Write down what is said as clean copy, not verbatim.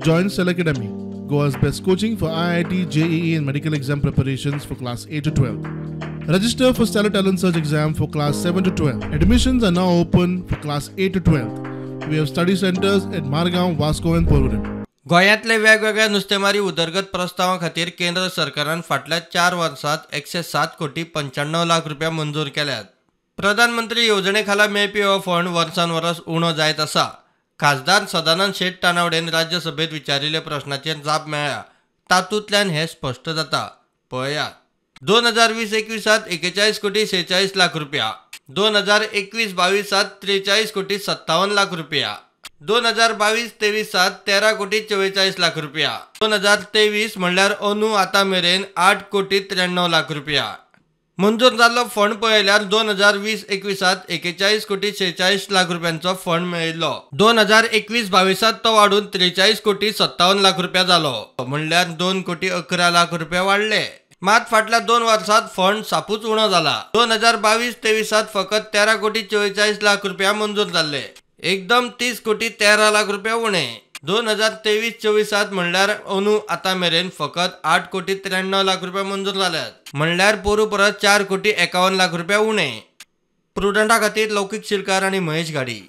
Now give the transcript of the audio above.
Join Cell Academy, Goa's best coaching for IIT, JEE and medical exam preparations for class 8 to 12. Register for Stellar Talent Search exam for class 7 to 12. Admissions are now open for class 8 to 12. We have study centers at Margao, Vasco and Porvorim. गोंयांतले वेगवेगळ्या नुस्तेमारी उदरगत प्रस्तावा खातीर केंद्र सरकारान फाटल्या 4 वर्सांत 107 कोटी 95 लाख रुपया मंजूर केल्यात. प्रधानमंत्री येवजणे खाला मेळपी हो फंड वर्सान वर्स उणो जायत आसा. खासदार सदानंद शेट तानावडेन राज्यसभेत विचारिल्ल्या प्रश्नाचेर जाप मेळ्ळ्या. तातूंतल्यान हें स्पश्ट जाता. पळयात. 2020-21 41 कोटी 46 लाख रुपया, 2021-22 43 कोटी 57 लाख रुपया, 2022-23 13 कोटी 44 लाख रुपया, 2023 म्हणल्यार अंदू आतां मेरेन 8 कोटी 93 लाख रुपया. मंजूर जाल्लो फंड पळयल्यार 2020-21 41 कोटी 46 लाख रुपयांचो फंड मेळिल्लो. 2021-22 तो वाडून 43 कोटी 57 लाख रुपया जालो, म्हणल्यार 2 कोटी 11 लाख रुपया वाडले. मात फाटल्या 2 वर्सांत फंड सापूच उणो जाला. 2022-23 फकत 13 कोटी 44 लाख रुपया मंजूर जाल्ले, एकदम 30 कोटी 13 लाख रुपया उणे. 2023-24 म्हणल्यार अंदू आतां मेरेन फकत 8 कोटी 93 लाख रुपया मंजूर जाल्यात, म्हणल्यार पोरू परत 4 कोटी 51 लाख रुपया उणे. प्रुडंटा खातीर लौकीक शिरकार आनी महेश गाडी.